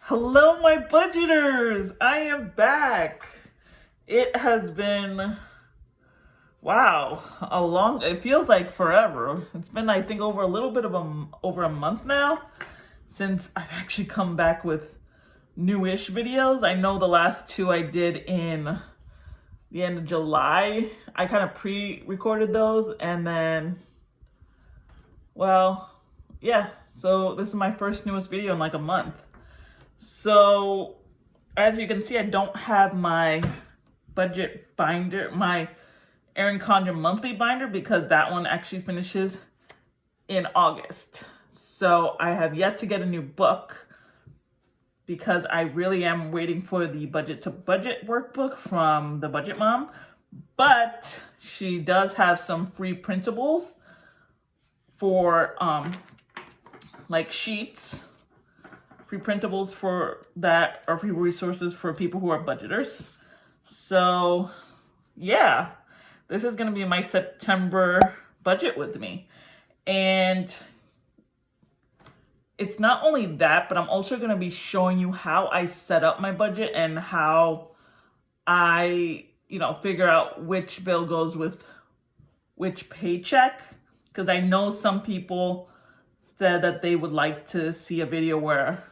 Hello, my budgeters! I am back. It has been, wow, it feels like forever. It's been, I think, over a little bit of over a month now since I've actually come back with newish videos. I know the last two I did in the end of July. I kind of pre-recorded those and then, well, yeah. So this is my first newest video in like a month. So, as you can see, I don't have my budget binder, my Erin Condren monthly binder, because that one actually finishes in August. So, I have yet to get a new book because I really am waiting for the Budget to Budget workbook from the Budget Mom. But she does have some free printables for like sheets. Free printables for that are free resources for people who are budgeters. So yeah, this is going to be my September budget with me. And it's not only that, but I'm also going to be showing you how I set up my budget and how I, figure out which bill goes with which paycheck. Because I know some people said that they would like to see a video where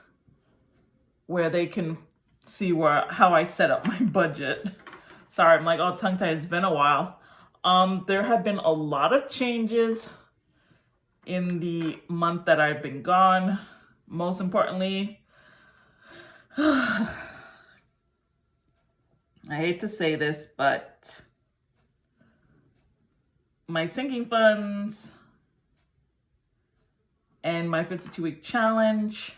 they can see how I set up my budget. Sorry, I'm like all tongue-tied. It's been a while. There have been a lot of changes in the month that I've been gone. Most importantly, I hate to say this, but my sinking funds and my 52-week challenge,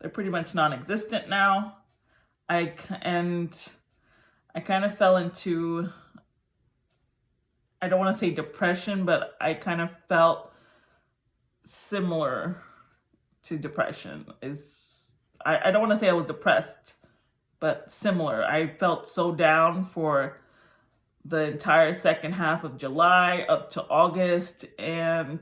they're pretty much non-existent now. I kind of fell into, I don't want to say depression, but I kind of felt similar to depression. I don't want to say I was depressed, but similar. I felt so down for the entire second half of July up to August, and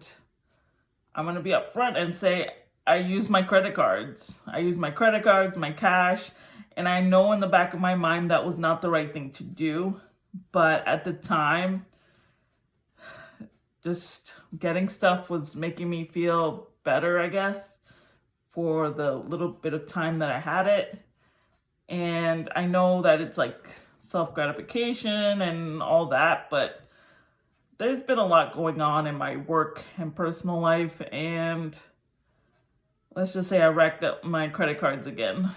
I'm going to be upfront and say I use my credit cards. My cash, and I know in the back of my mind that was not the right thing to do. But at the time, just getting stuff was making me feel better, I guess, for the little bit of time that I had it. And I know that it's like self-gratification and all that, but there's been a lot going on in my work and personal life, and let's just say I racked up my credit cards again.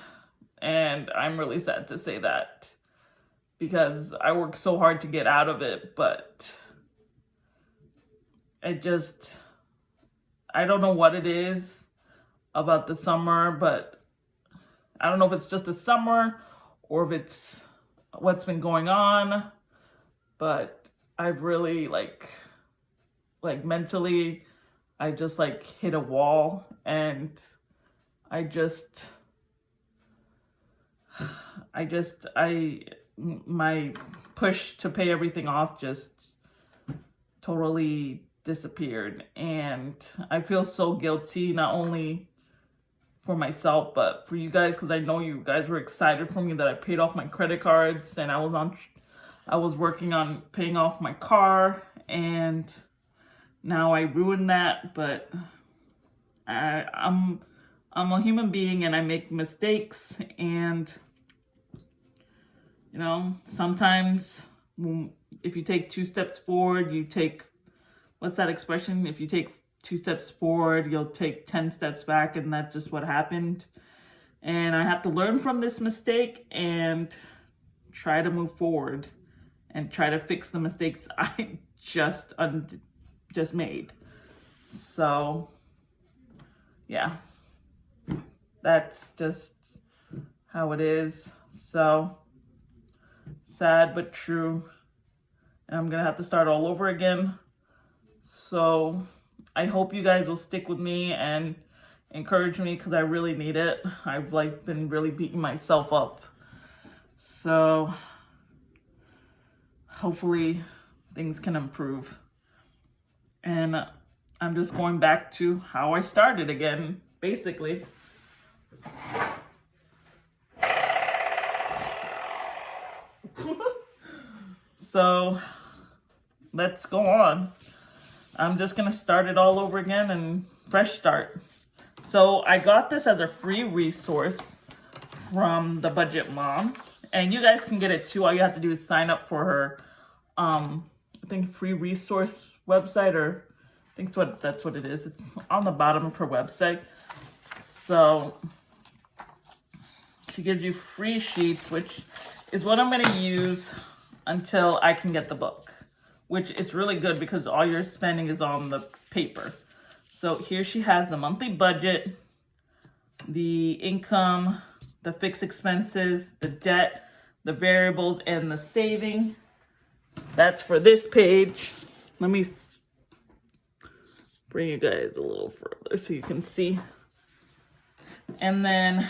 And I'm really sad to say that because I worked so hard to get out of it, but I don't know what it is about the summer, but I don't know if it's just the summer or if it's what's been going on, but I've really like mentally, I just hit a wall, and my push to pay everything off just totally disappeared. And I feel so guilty, not only for myself, but for you guys, because I know you guys were excited for me that I paid off my credit cards, and I was working on paying off my car, and now I ruined that. But I'm a human being, and I make mistakes, and sometimes if you take 2 steps forward, what's that expression? If you take 2 steps forward, you'll take 10 steps back, and that's just what happened. And I have to learn from this mistake and try to move forward and try to fix the mistakes I just made. So, yeah, that's just how it is. So, sad but true. And I'm going to have to start all over again. So, I hope you guys will stick with me and encourage me, because I really need it. I've been really beating myself up. So, hopefully things can improve. And I'm just going back to how I started again, basically. So let's go on. I'm just gonna start it all over again and fresh start. So I got this as a free resource from the Budget Mom, and you guys can get it too. All you have to do is sign up for her, I think free resource website, or I think that's what it is. It's on the bottom of her website. So she gives you free sheets, which is what I'm gonna use until I can get the book, which it's really good because all your spending is on the paper. So here she has the monthly budget, the income, the fixed expenses, the debt, the variables, and the saving. That's for this page. Let me bring you guys a little further so you can see. And then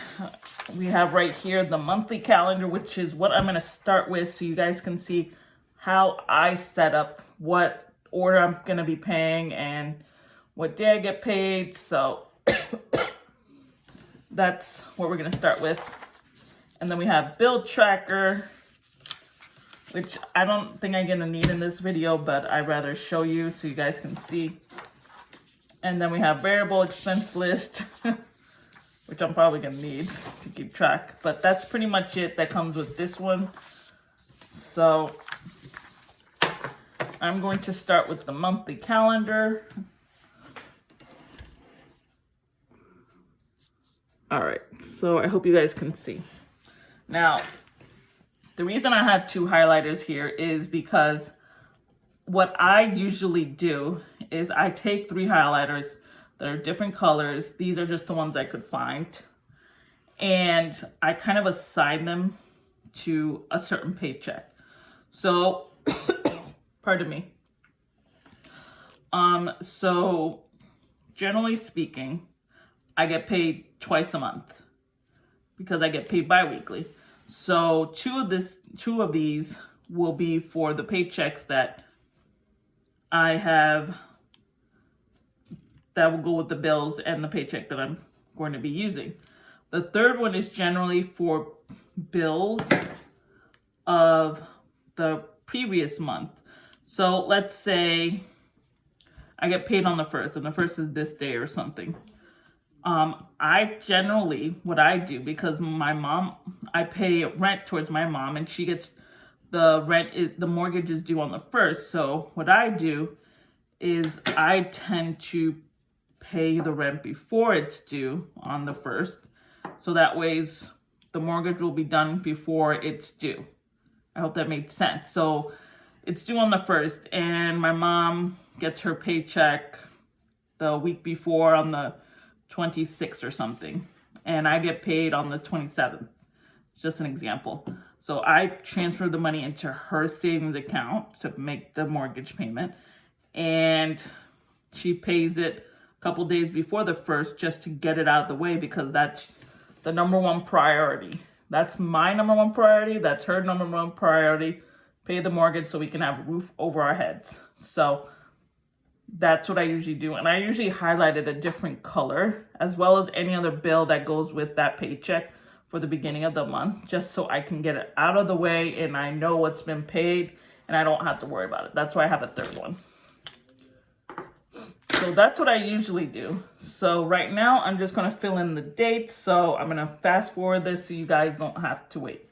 we have right here the monthly calendar, which is what I'm going to start with so you guys can see how I set up what order I'm going to be paying and what day I get paid. So that's what we're going to start with. And then we have bill tracker, which I don't think I'm going to need in this video, but I'd rather show you so you guys can see. And then we have variable expense list, which I'm probably going to need to keep track. But that's pretty much it that comes with this one. So I'm going to start with the monthly calendar. All right, so I hope you guys can see. Now, the reason I have two highlighters here is because what I usually do is I take 3 highlighters that are different colors. These are just the ones I could find. And I kind of assign them to a certain paycheck. So, pardon me. So generally speaking, I get paid twice a month because I get paid bi-weekly. So two of these will be for the paychecks that I have that will go with the bills and the paycheck that I'm going to be using. The third one is generally for bills of the previous month. So let's say I get paid on the 1st, and the 1st is this day or something. I generally, what I do, because my mom, I pay rent towards my mom, and she gets the mortgage is due on the 1st. So what I do is I tend to pay the rent before it's due on the 1st. So that way the mortgage will be done before it's due. I hope that made sense. So it's due on the 1st, and my mom gets her paycheck the week before on the 26th or something, and I get paid on the 27th. Just an example. So I transfer the money into her savings account to make the mortgage payment, and she pays it a couple days before the 1st just to get it out of the way, because that's the number one priority. That's my number one priority. That's her number one priority. Pay the mortgage so we can have a roof over our heads. So that's what I usually do. And I usually highlight it a different color, as well as any other bill that goes with that paycheck for the beginning of the month, just so I can get it out of the way and I know what's been paid and I don't have to worry about it. That's why I have a third one. So that's what I usually do. So right now I'm just going to fill in the dates. So I'm going to fast forward this so you guys don't have to wait.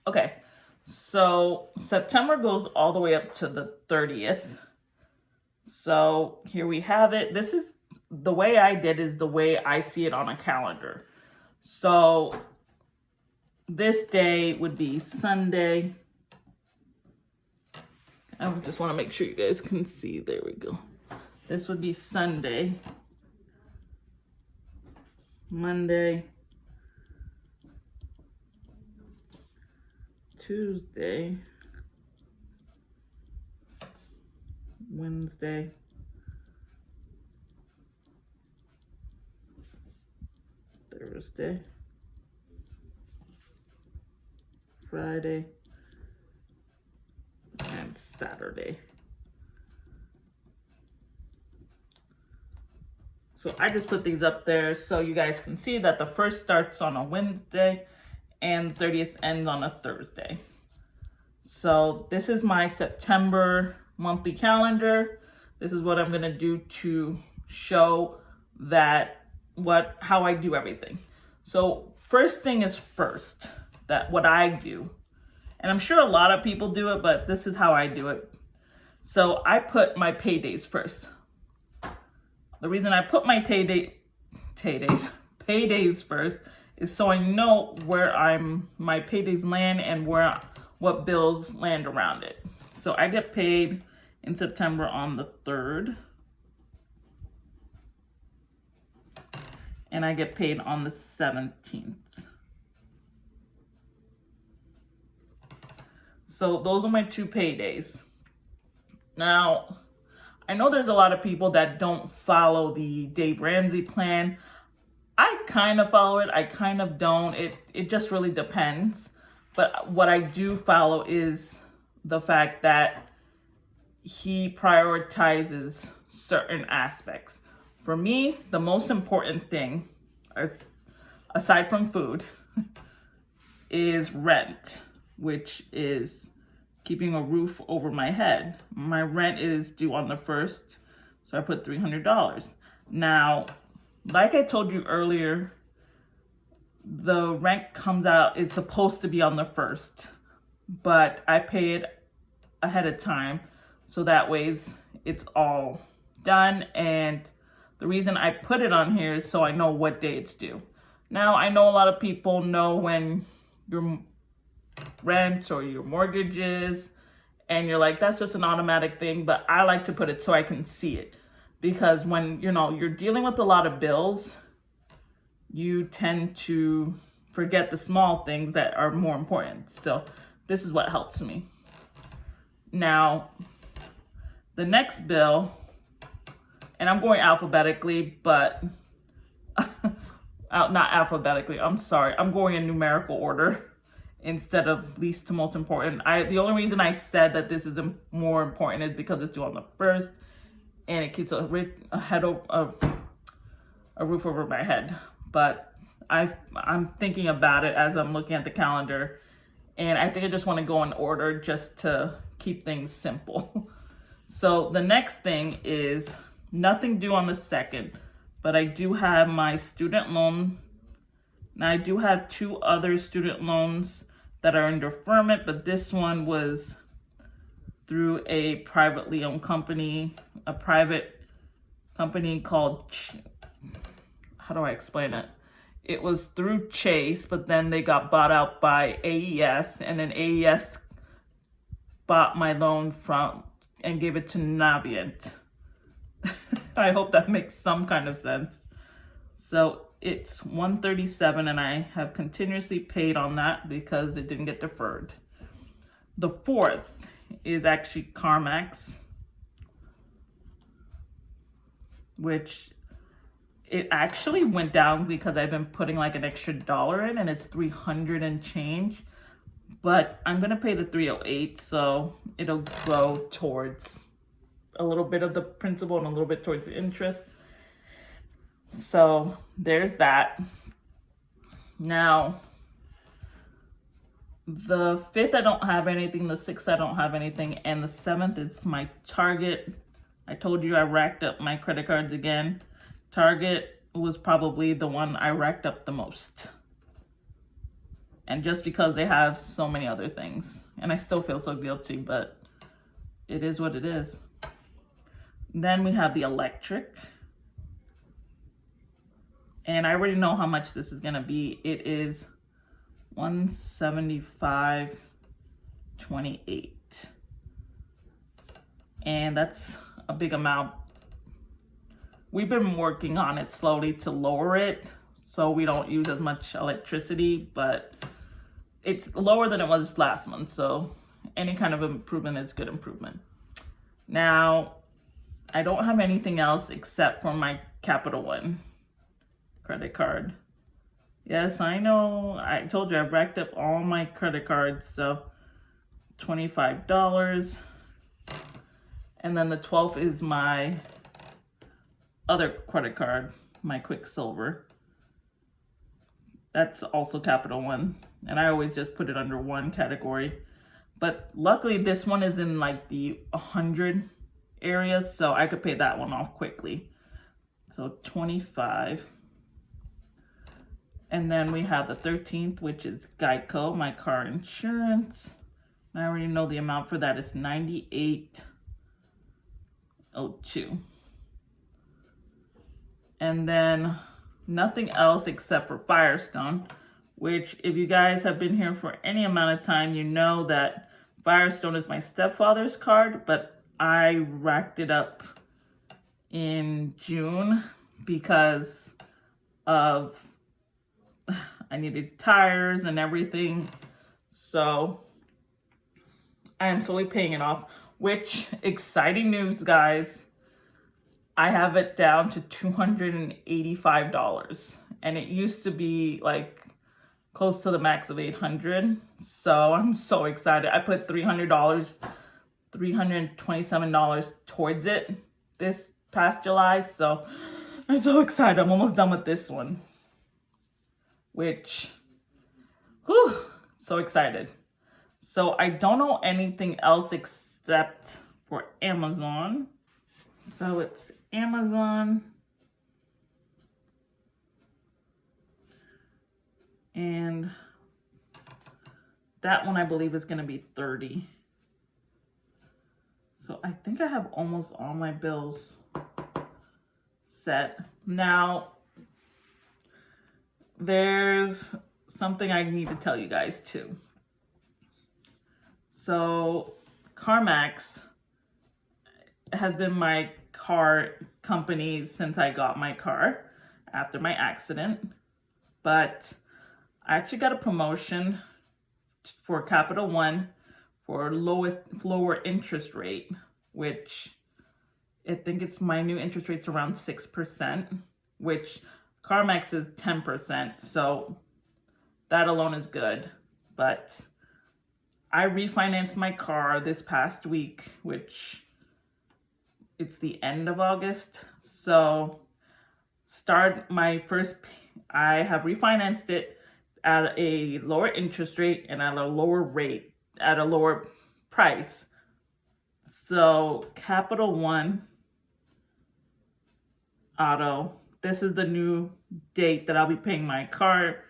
Okay, so September goes all the way up to the 30th. So here we have it. This is the way I did is the way I see it on a calendar. So this day would be Sunday. I just want to make sure you guys can see. There we go. This would be Sunday, Monday, Tuesday, Wednesday, Thursday, Friday, and Saturday. So I just put these up there so you guys can see that the first starts on a Wednesday and 30th ends on a Thursday. So this is my September monthly calendar. This is what I'm gonna do to show that how I do everything. So first thing is first, that what I do. And I'm sure a lot of people do it, but this is how I do it. So I put my paydays first. The reason I put my paydays first is so I know where my paydays land and what bills land around it. So I get paid in September on the 3rd. And I get paid on the 17th. So those are my 2 paydays. Now, I know there's a lot of people that don't follow the Dave Ramsey plan. I kind of follow it. I kind of don't. It just really depends. But what I do follow is the fact that he prioritizes certain aspects. For me, the most important thing, aside from food, is rent, which is keeping a roof over my head. My rent is due on the 1st, so I put $300. Now, like I told you earlier, the rent comes out, it's supposed to be on the 1st, but I pay it ahead of time, so that way it's all done. And the reason I put it on here is so I know what day it's due. Now, I know a lot of people know when your rent or your mortgage is, and you're like, that's just an automatic thing, but I like to put it so I can see it. Because when, you're dealing with a lot of bills, you tend to forget the small things that are more important. So this is what helps me. Now, the next bill, and I'm going alphabetically, but not alphabetically, I'm sorry. I'm going in numerical order instead of least to most important. The only reason I said that this is more important is because it's due on the 1st, and it keeps a roof over my head. But I'm thinking about it as I'm looking at the calendar, and I think I just want to go in order just to keep things simple. So the next thing is nothing due on the 2nd, but I do have my student loan. Now I do have 2 other student loans that are in deferment, but this one was through a privately owned company, a private company called, how do I explain it? It was through Chase, but then they got bought out by AES, and then AES bought my loan and gave it to Navient. I hope that makes some kind of sense. So it's $137, and I have continuously paid on that because it didn't get deferred. The 4th is actually CarMax, which it actually went down because I've been putting like an extra $1 in, and it's 300 and change. But I'm gonna pay the 308, so it'll go towards a little bit of the principal and a little bit towards the interest. So there's that. Now, the 5th I don't have anything, the 6th I don't have anything, and the 7th is my Target. I told you I racked up my credit cards again. Target was probably the one I racked up the most. And just because they have so many other things. And I still feel so guilty, but it is what it is. Then we have the electric. And I already know how much this is gonna be. It is $175.28. And that's a big amount. We've been working on it slowly to lower it so we don't use as much electricity, but it's lower than it was last month. So any kind of improvement is good improvement. Now, I don't have anything else except for my Capital One credit card. Yes, I know. I told you I've racked up all my credit cards. So $25. And then the 12th is my other credit card, my Quicksilver. That's also Capital One. And I always just put it under one category. But luckily this one is in like the 100 areas, so I could pay that one off quickly. So 25. And then we have the 13th, which is Geico, my car insurance. I already know the amount for that is $98.02. And then nothing else except for Firestone, which if you guys have been here for any amount of time, you know that Firestone is my stepfather's card, but I racked it up in June because of I needed tires and everything. So I am slowly paying it off, which exciting news, guys. I have it down to $285, and it used to be like close to the max of $800. So I'm so excited. I put $327 towards it this past July. So I'm so excited. I'm almost done with this one, which, whew, so excited. So I don't know anything else except for Amazon. So it's Amazon. And that one I believe is going to be $30. So I think I have almost all my bills set. Now, there's something I need to tell you guys too. So CarMax has been my car company since I got my car after my accident. But I actually got a promotion for Capital One for lower interest rate, which I think it's my new interest rate's around 6%, which CarMax is 10%. So that alone is good. But I refinanced my car this past week, which it's the end of August. So I have refinanced it at a lower interest rate and at a lower rate, at a lower price. So Capital One Auto, this is the new date that I'll be paying my car.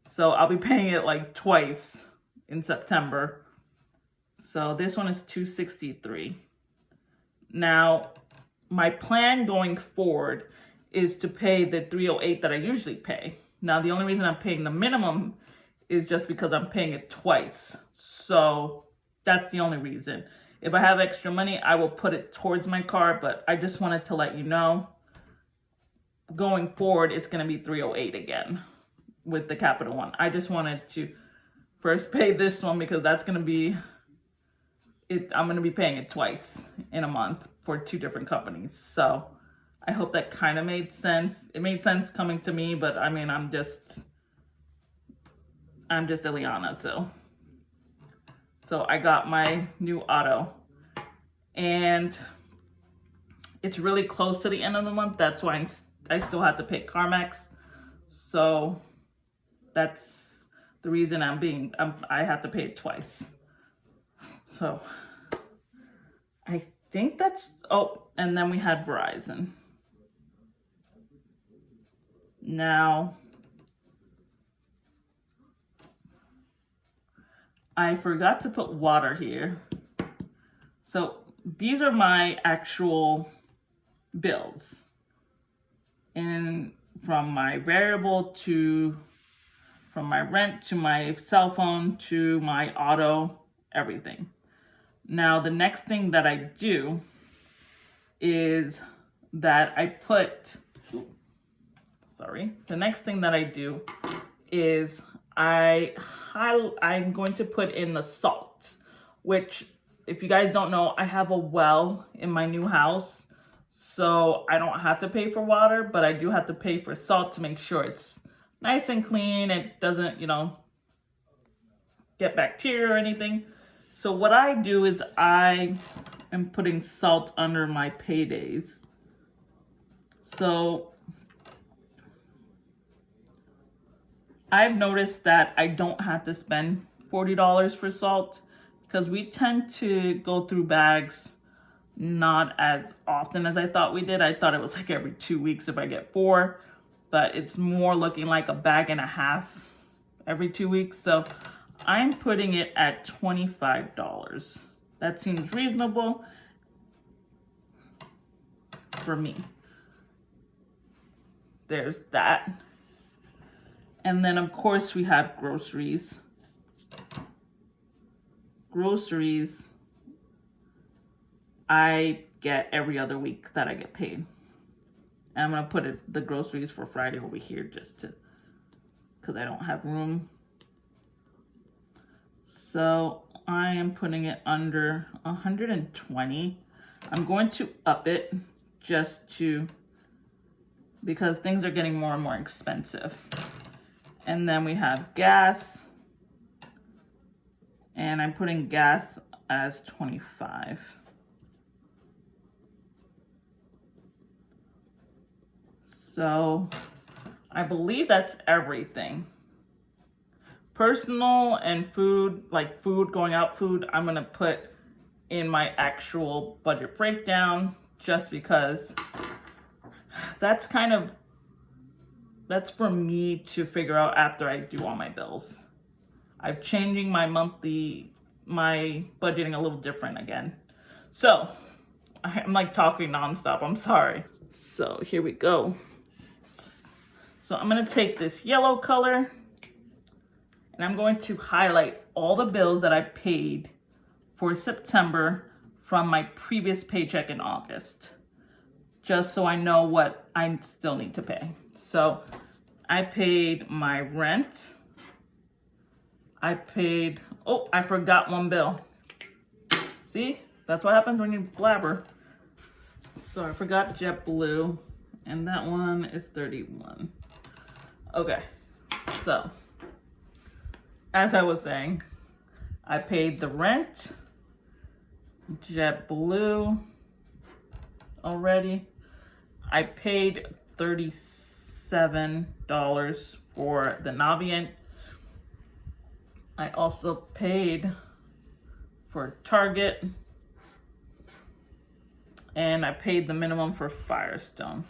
So I'll be paying it like twice in September. So this one is $263. Now, my plan going forward is to pay the $308 that I usually pay. Now, the only reason I'm paying the minimum is just because I'm paying it twice. So that's the only reason. If I have extra money, I will put it towards my car, but I just wanted to let you know, going forward, it's going to be $308 again with the Capital One. I just wanted to first pay this one because that's going to be it. I'm going to be paying it twice in a month for two different companies. So I hope that kind of made sense. It made sense coming to me, but I mean, I'm just Ileana. So I got my new auto, and it's really close to the end of the month. That's why I still have to pay CarMax. So that's the reason I have to pay it twice. So I think that's, and then we had Verizon. Now, I forgot to put water here. So these are my actual bills. And from my variable from my rent to my cell phone to my auto, everything. Now, the next thing that I do is that I'm going to put in the salt, which, if you guys don't know, I have a well in my new house, so I don't have to pay for water, but I do have to pay for salt to make sure it's nice and clean. It doesn't, get bacteria or anything. So what I do is I am putting salt under my paydays. So I've noticed that I don't have to spend $40 for salt, because we tend to go through bags not as often as I thought we did. I thought it was like every 2 weeks if I get 4, but it's more looking like a bag and a half every 2 weeks. So I'm putting it at $25. That seems reasonable for me. There's that. And then, of course, we have groceries. Groceries, I get every other week that I get paid. And I'm going to put the groceries for Friday over here because I don't have room. So I am putting it under 120. I'm going to up it because things are getting more and more expensive. And then we have gas, and I'm putting gas as 25. So I believe that's everything. Personal and food, like food, going out food, I'm gonna put in my actual budget breakdown, just because that's for me to figure out after I do all my bills. I'm changing my budgeting a little different again. So I'm like talking nonstop, I'm sorry. So here we go. So I'm gonna take this yellow color and I'm going to highlight all the bills that I paid for September from my previous paycheck in August, just so I know what I still need to pay. So I paid my rent. I forgot one bill. See, that's what happens when you blabber. So I forgot JetBlue, and that one is $31. Okay, so as I was saying, I paid the rent, JetBlue already. I paid $37 for the Navient. I also paid for Target, and I paid the minimum for Firestone.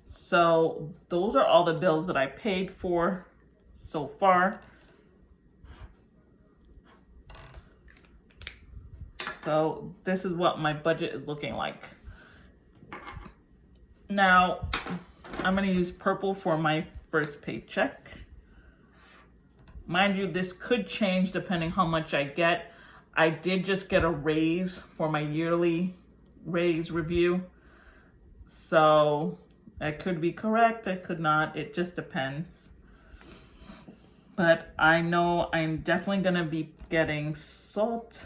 So those are all the bills that I paid for so far. So this is what my budget is looking like. Now, I'm going to use purple for my first paycheck. Mind you, this could change depending how much I get. I did just get a raise for my yearly raise review. So I could be correct, I could not. It just depends. But I know I'm definitely going to be getting salt,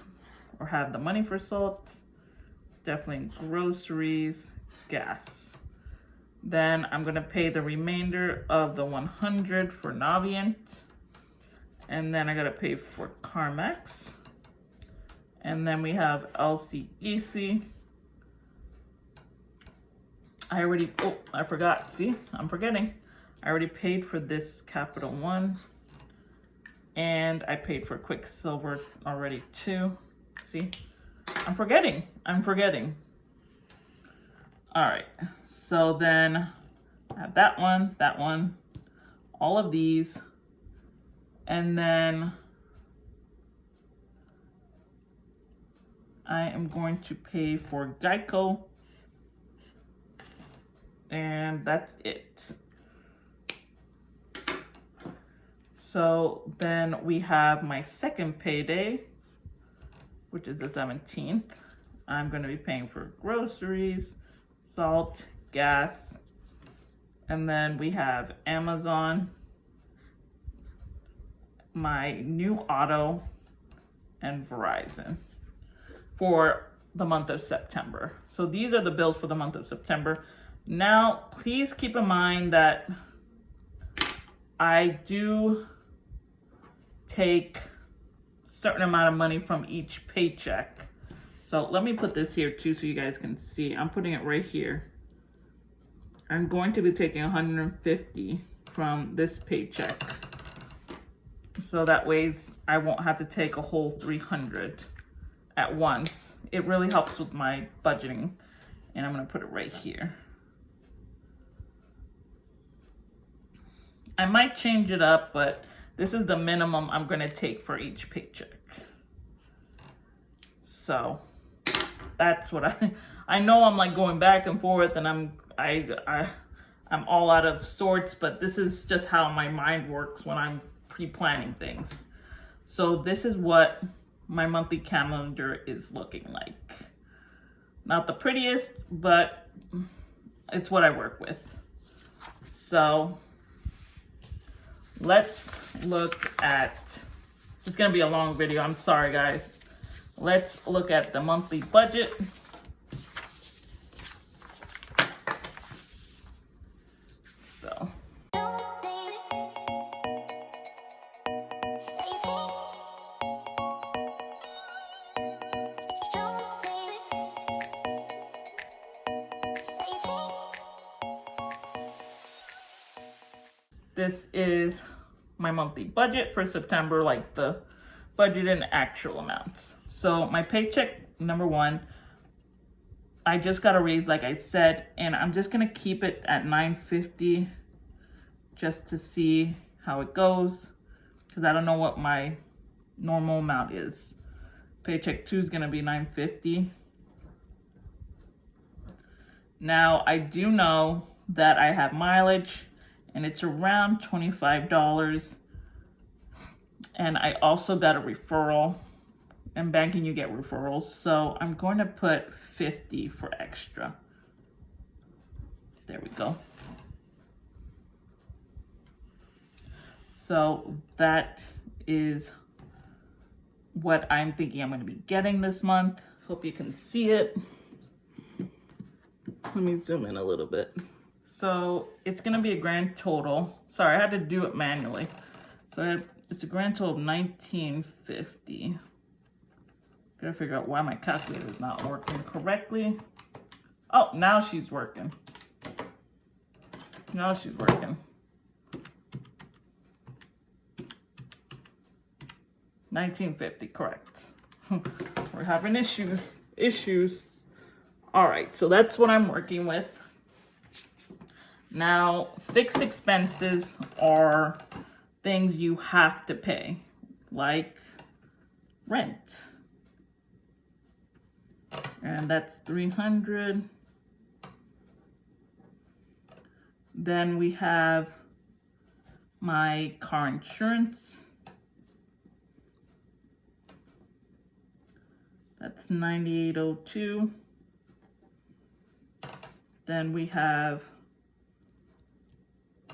or have the money for salt. Definitely groceries, gas. Then I'm going to pay the remainder of the $100 for Navient. And then I got to pay for CarMax. And then we have LCEC. I forgot. See, I'm forgetting. I already paid for this Capital One. And I paid for Quicksilver already too. See, I'm forgetting. All right, so then I have that one, all of these. And then I am going to pay for Geico. And that's it. So then we have my second payday, which is the 17th. I'm going to be paying for groceries, salt, gas, and then we have Amazon. my new auto and Verizon for the month of September. So these are the bills for the month of September. Now, please keep in mind that I do take a certain amount of money from each paycheck. So let me put this here too so you guys can see. I'm putting it right here. I'm going to be taking $150 from this paycheck. So that way I won't have to take a whole $300 at once. It really helps with my budgeting. And I'm gonna put it right here. I might change it up, but this is the minimum I'm gonna take for each paycheck. So that's what I know I'm like going back and forth and I'm all out of sorts, but this is just how my mind works when I'm pre-planning things. So this is what my monthly calendar is looking like. Not the prettiest, but it's what I work with. So let's look at, it's gonna be a long video, I'm sorry guys. Let's look at the monthly budget. So this is my monthly budget for September, like the budget and actual amounts. So my paycheck, number one, I just got a raise, like I said, and I'm just gonna keep it at $950 just to see how it goes, because I don't know what my normal amount is. Paycheck 2 is gonna be $950. Now I do know that I have mileage and it's around $25. And I also got a referral. In banking, you get referrals. So I'm going to put 50 for extra. There we go. So that is what I'm thinking I'm going to be getting this month. Hope you can see it. Let me zoom in a little bit. So it's going to be a grand total. Sorry, I had to do it manually. So it's a grand total of $1,950. Gotta figure out why my calculator is not working correctly. Oh, now she's working. Now she's working. $1,950, correct. We're having issues. All right, so that's what I'm working with. Now, fixed expenses are things you have to pay, like rent. And that's $300. Then we have my car insurance. That's $98.02. Then we have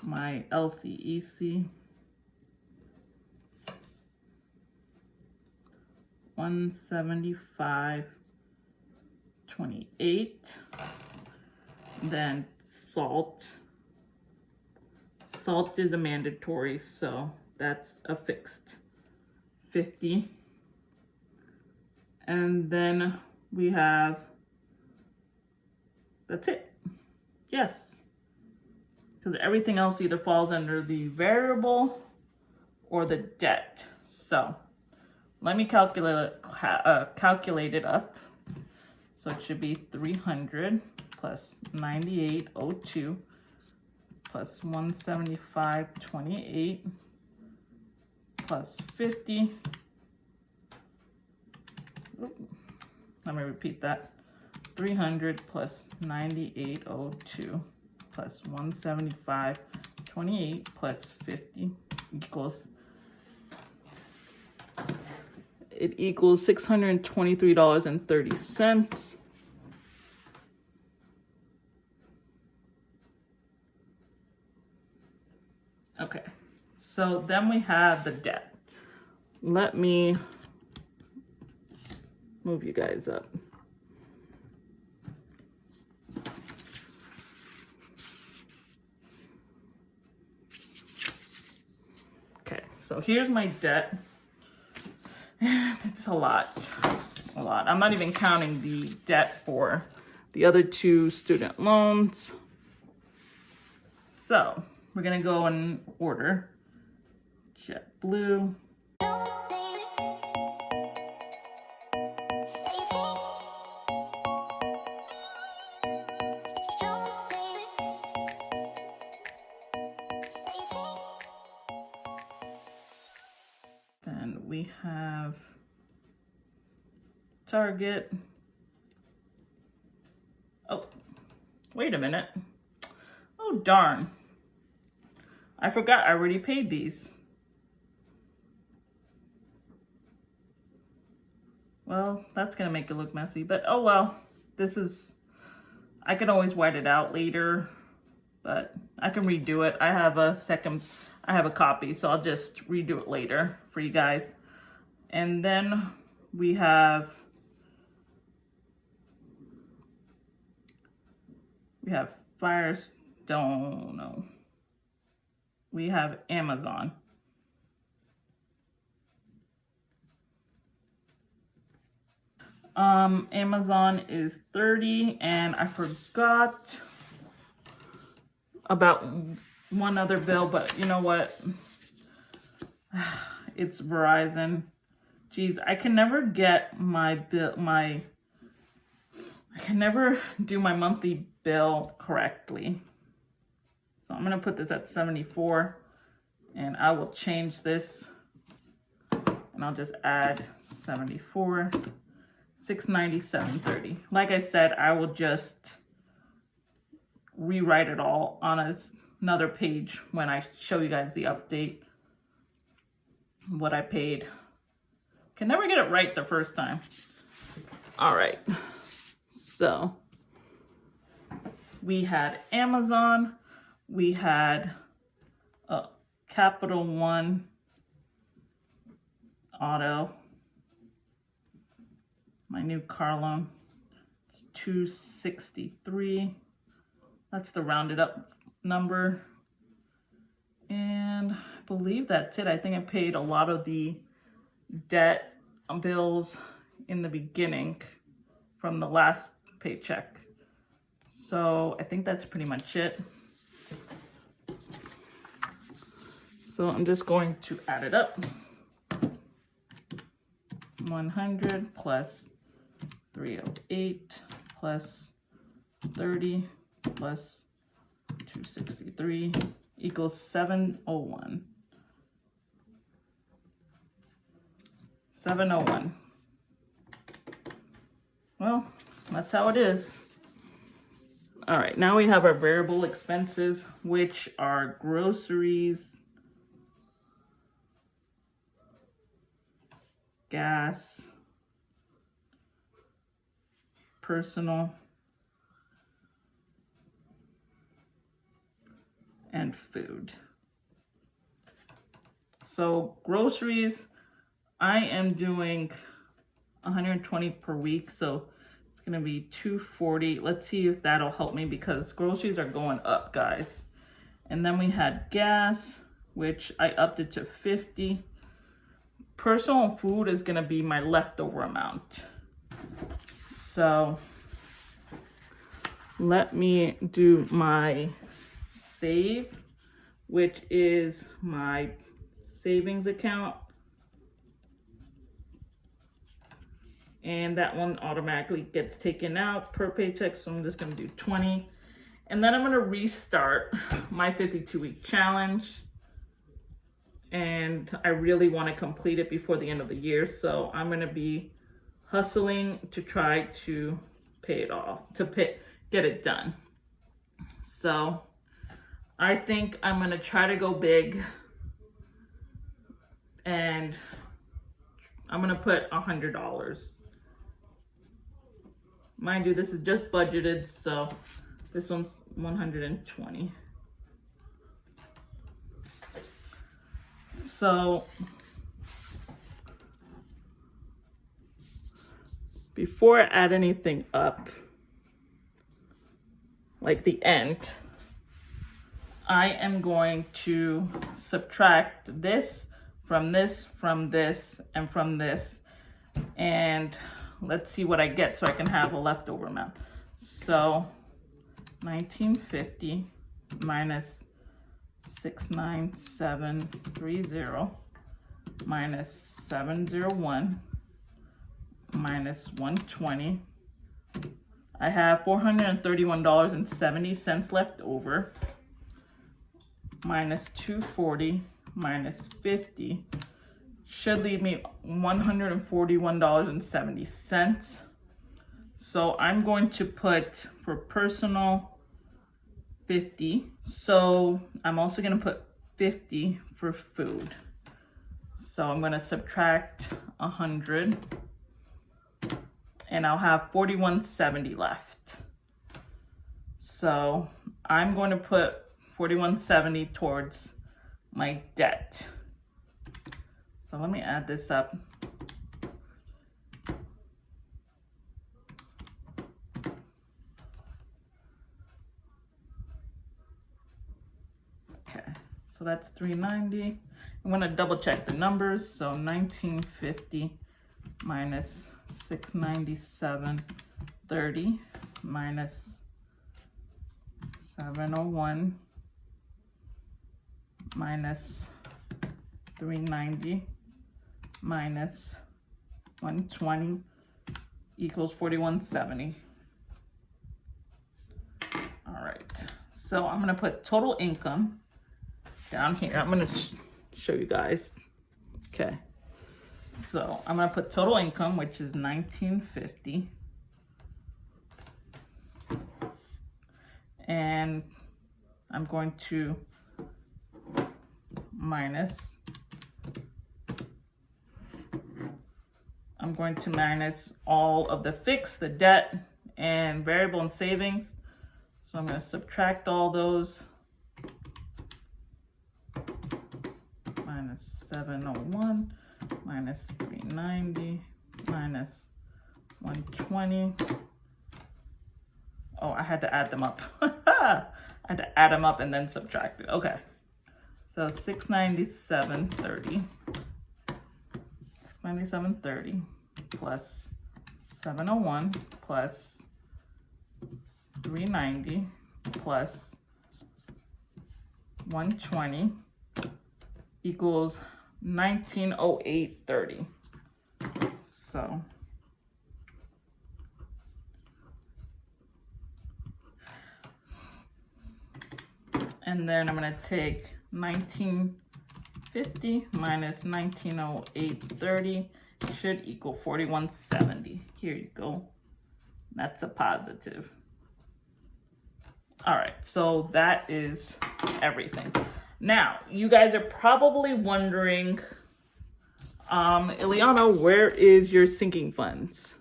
my LCEC. $175.28. Then salt. Salt is a mandatory, so that's a fixed $50. And then we have, that's it. Yes. Because everything else either falls under the variable or the debt. So let me calculate it up. So it should be 300 plus 98.02 plus 175.28 plus 50. Let me repeat that. 300 plus 98.02 plus 175.28 plus 50 equals, it equals $623.30. Okay, so then we have the debt. let me move you guys up. Okay, so here's my debt. It's a lot. I'm not even counting the debt for the other 2 student loans. So we're gonna go in order. JetBlue. Then we have Target. Oh, wait a minute. Oh, darn. I forgot I already paid these. Well, that's gonna make it look messy, but oh well. I can always white it out later, but I can redo it. I have a copy, so I'll just redo it later for you guys. And then we have Firestone, no. We have Amazon. Amazon is 30, and I forgot about one other bill, but you know what? It's Verizon. Geez, I can never get my bill, I can never do my monthly bill correctly. So I'm gonna put this at 74, and I will change this, and I'll just add 74, 697.30. Like I said, I will just rewrite it all on another page when I show you guys the update, what I paid. Can never get it right the first time. All right, so we had Amazon, we had Capital One Auto. My new car loan is $263. That's the rounded up number. And I believe that's it. I think I paid a lot of the debt bills in the beginning from the last paycheck. So I think that's pretty much it. So I'm just going to add it up. 100 plus 308 plus 30 plus 263 equals 701. 701. Well, that's how it is. All right, now we have our variable expenses, which are groceries, gas, personal, and food. So groceries, I am doing 120 per week, so it's gonna be 240. Let's see if that'll help me because groceries are going up, guys. And then we had gas, which I upped it to 50. Personal food is gonna be my leftover amount. So let me do my save, which is my savings account. And that one automatically gets taken out per paycheck. So I'm just gonna do 20. And then I'm gonna restart my 52-week challenge. And I really wanna complete it before the end of the year. So I'm gonna be hustling to try to pay it all, get it done. So I think I'm gonna try to go big, and I'm gonna put $100. Mind you, this is just budgeted, so this one's 120. So before I add anything up, like the end, I am going to subtract this, and from this, and let's see what I get so I can have a leftover amount. So 1950 minus 69730 minus 701 minus 120. I have $431.70 left over, minus 240 minus 50 should leave me $141.70. So I'm going to put for personal 50. So I'm also going to put 50 for food. So I'm going to subtract 100 and I'll have 4170 left. So I'm going to put 4170 towards my debt. So let me add this up. Okay, so that's 390. I'm going to double check the numbers. So 1950 minus 697.30 minus 701 minus 390 minus 120 equals 4170. All right, so I'm gonna put total income down here. I'm gonna show you guys. Okay, so I'm gonna put total income, which is 1950, and I'm going to minus, all of the fixed, the debt, and variable and savings. So I'm going to subtract all those. Minus 701, minus 390, minus 120. Oh, I had to add them up. I had to add them up and then subtract it. Okay. So 697.30. 697.30 plus 701 plus 390 plus 120 equals 1908.30. So and then I'm going to take 1950 minus 1908.30 should equal 4170. Here you go. That's a positive. All right, so that is everything. Now, you guys are probably wondering, Ileana, where is your sinking funds?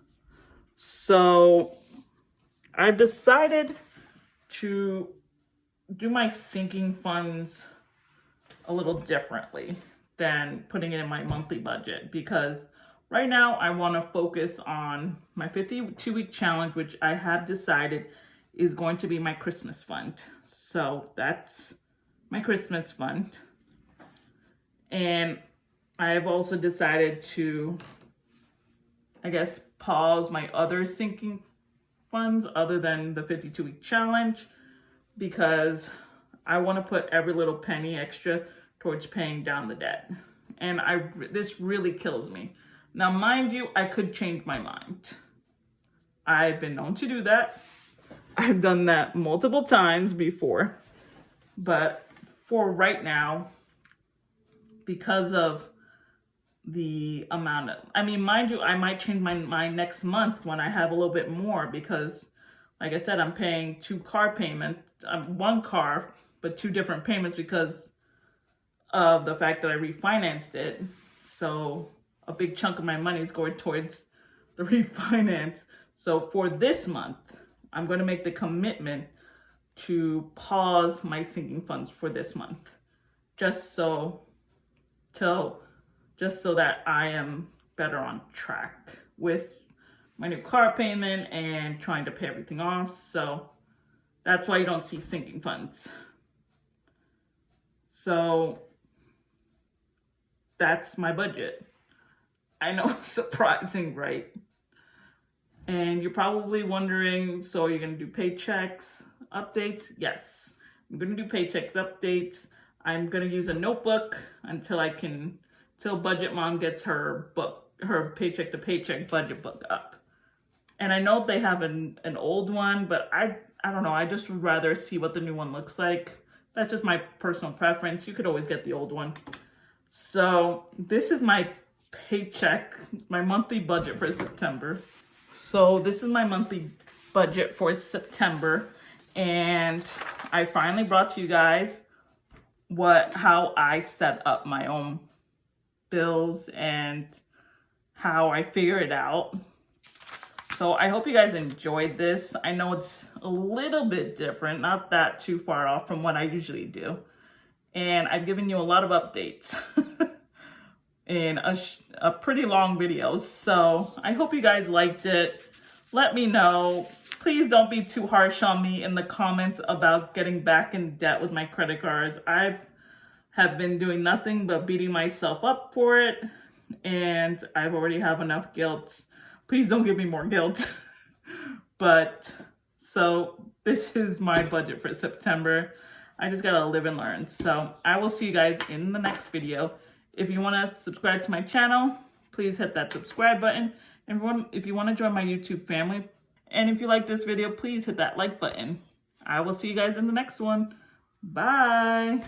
So I've decided to do my sinking funds a little differently than putting it in my monthly budget, because right now I want to focus on my 52-week challenge, which I have decided is going to be my Christmas fund. So that's my Christmas fund. And I have also decided to, I guess, pause my other sinking funds other than the 52-week challenge, because I want to put every little penny extra towards paying down the debt. And this really kills me. Now, mind you, I could change my mind. I've been known to do that. I've done that multiple times before. But for right now, because of the amount of, mind you, I might change my mind next month when I have a little bit more, because like I said, I'm paying 2 car payments, 1 car, but 2 different payments because of the fact that I refinanced it. So a big chunk of my money is going towards the refinance. So for this month, I'm going to make the commitment to pause my sinking funds for this month, just so that I am better on track with my new car payment and trying to pay everything off. So that's why you don't see sinking funds. So that's my budget. I know it's surprising, right? And you're probably wondering, so are you going to do paychecks updates? Yes, I'm going to do paychecks updates. I'm going to use a notebook until Budget Mom gets her paycheck to paycheck budget book up. And I know they have an old one, but I don't know. I just would rather see what the new one looks like. That's just my personal preference. You could always get the old one. So this is my paycheck, my monthly budget for September. So this is my monthly budget for September, and I finally brought to you guys how I set up my own bills and how I figure it out. So I hope you guys enjoyed this. I know it's a little bit different, not that too far off from what I usually do. And I've given you a lot of updates in a pretty long video. So I hope you guys liked it. Let me know. Please don't be too harsh on me in the comments about getting back in debt with my credit cards. I have been doing nothing but beating myself up for it, and I've already have enough guilt. Please don't give me more guilt. But so this is my budget for September. I just gotta live and learn. So I will see you guys in the next video. If you want to subscribe to my channel, please hit that subscribe button. And if you want to join my YouTube family, and if you like this video, please hit that like button. I will see you guys in the next one. Bye.